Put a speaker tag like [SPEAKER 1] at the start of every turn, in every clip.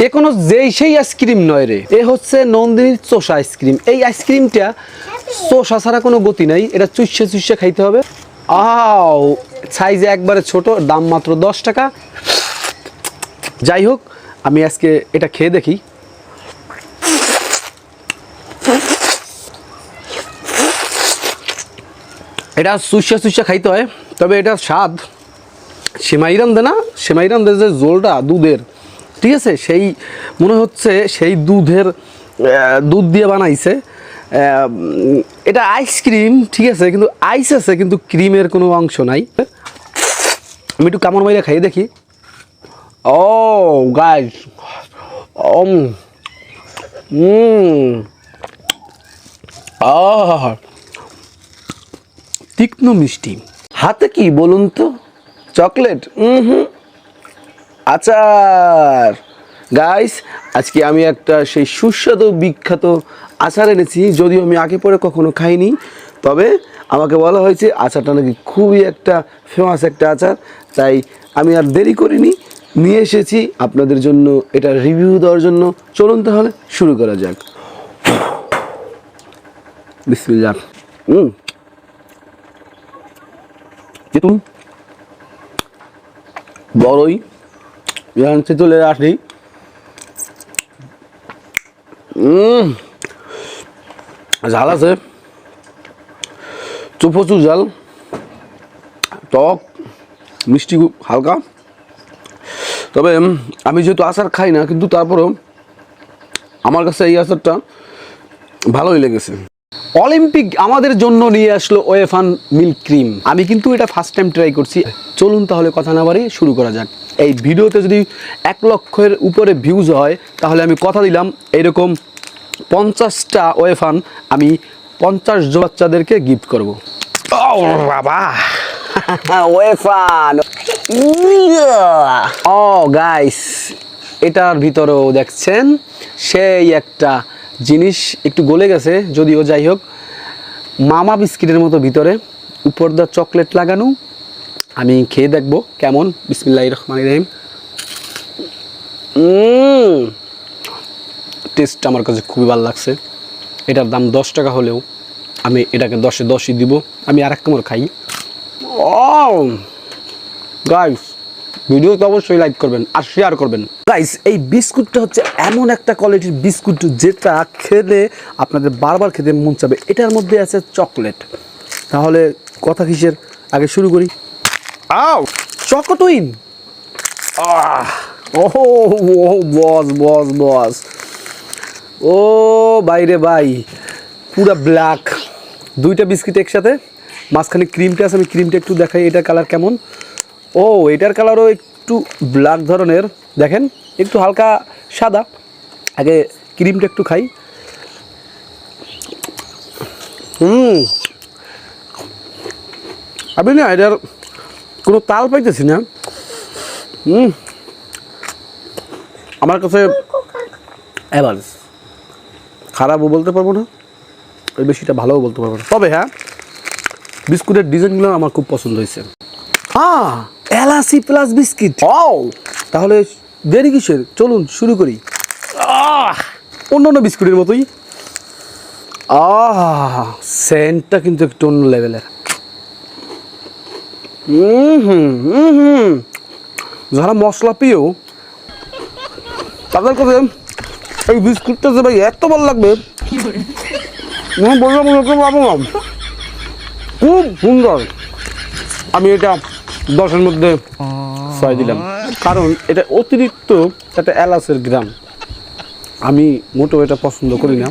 [SPEAKER 1] এ কোনো যেই সেই আইসক্রিম নয় রে, এ হচ্ছে নন্দিনীর চোষা আইসক্রিম। এই আইসক্রিমটা চোষা ছাড়া কোনো গতি নাই, এটা চুষে চুষে খাইতে হবে। আও সাইজে একবারে ছোট, দাম মাত্র 10 টাকা। যাই হোক, আমি আজকে এটা খেয়ে দেখি। এটা চুষা চুষা খাইতে হয়, তবে এটা স্বাদ সেমাইরাম দে না, সেমাইরাম দে যে জোলটা দুধের, ঠিক আছে, সেই মনে হচ্ছে সেই দুধ দিয়ে বানাইছে। এটা আইসক্রিম, ঠিক আছে, কিন্তু আইস আছে, কিন্তু ক্রিমের কোনো অংশ নাই। আমি একটু কামড় মাইরা খাইয়ে দেখি। ও গাইস, তীক্ষ্ণ মিষ্টি। হাতে কি বলুন তো? চকলেট? আচার। গাইস, আজকে আমি একটা সেই সুস্বাদু বিখ্যাত আচার এনেছি, যদিও আমি আগে পরে কখনো খাইনি, তবে আমাকে বলা হয়েছে আচারটা নাকি খুবই একটা ফেমাস একটা আচার, তাই আমি আর দেরি করিনি, নিয়ে এসেছি আপনাদের জন্য এটা রিভিউ দেওয়ার জন্য। চলুন তাহলে শুরু করা যাক। বিসমিল্লাহ। তেঁতুল, বড়ই, তেঁতুলের আঠি, ঝাল আছে, প্রচুর ঝাল, টক, মিষ্টি খুব হালকা। তবে আমি যেহেতু আচার খাই না, কিন্তু তারপরেও আমার কাছে এই আচারটা ভালোই লেগেছে। অলিম্পিক আমাদের জন্য নিয়ে আসলো ওয়েফান মিল্ক ক্রিম। আমি কিন্তু এটা ফার্স্ট টাইম ট্রাই করছি। চলুন তাহলে কথা না বাড়িয়ে শুরু করা যাক। এই ভিডিওতে যদি 1 লক্ষের উপরে ভিউজ হয়, তাহলে আমি কথা দিলাম এইরকম 50টা ওয়েফান আমি 50 জন বাচ্চাদেরকে গিফট করব। ও বাবা, ওয়েফান। ও গাইস, এটার ভিতরেও দেখছেন সেই একটা জিনিস, একটু গলে গেছে যদিও, যাই হোক, মামা বিস্কিটের মতো ভিতরে, উপর দা চকলেট লাগানো। আমি খেয়ে দেখবো কেমন। বিসমিল্লাহির রহমানির রহিম। টেস্ট আমার কাছে খুবই ভালো লাগছে। এটার দাম 10 টাকা হলেও আমি এটাকে 10-এ 10ই দিব। আমি আর এক কামড় খাই। ও গাইস, ভিডিওতে অবশ্যই লাইক করবেন আর শেয়ার করবেন। গাইস, এই বিস্কুটটা হচ্ছে এমন একটা কোয়ালিটির বিস্কুট যেটা খেলে আপনাদের বারবার খেতে মন চাবে। এটার মধ্যে আছে চকলেট। তাহলে কথা কিসের, আগে শুরু করি। আও চকোটুইন। ও বস বস বস, ও বাইরে ভাই, পুরা ব্ল্যাক। 2টা বিস্কিট একসাথে, মাঝখানে ক্রিমটা আছে। আমি ক্রিমটা একটু দেখাই, এটার কালার কেমন। ও এটার কালারও একটু ব্ল্যাক ধরনের, দেখেন একটু হালকা সাদা। আগে ক্রিমটা একটু খাই। আমি না এটার কোনো তাল পাইতেছি না। আমার কাছে অ্যাভারেজ, খারাপও বলতে পারবো না, ওই বেশিটা ভালোও বলতে পারবো না। তবে হ্যাঁ, বিস্কুটের ডিজাইনগুলো আমার খুব পছন্দ হয়েছে। এলাচি প্লাস বিস্কিট। তাহলে দেরি কিসের, চলুন শুরু করি। অন্য অন্য বিস্কুটের মতোই। সেন্টটা কিন্তু একটু অন্য লেভেলের। যারা মশলা প্রিয় তাদের কাছে এই বিস্কুটটা যে ভাই এত ভালো লাগবে, খুব সুন্দর। আমি এটা 10-এর মধ্যে 6 দিলাম, কারণ এটা অতিরিক্ত একটা এলাচের গ্রাম। আমি মোটেও এটা পছন্দ করি না,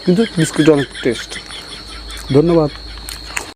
[SPEAKER 1] কিন্তু বিস্কুটটা অনেক টেস্ট। ধন্যবাদ।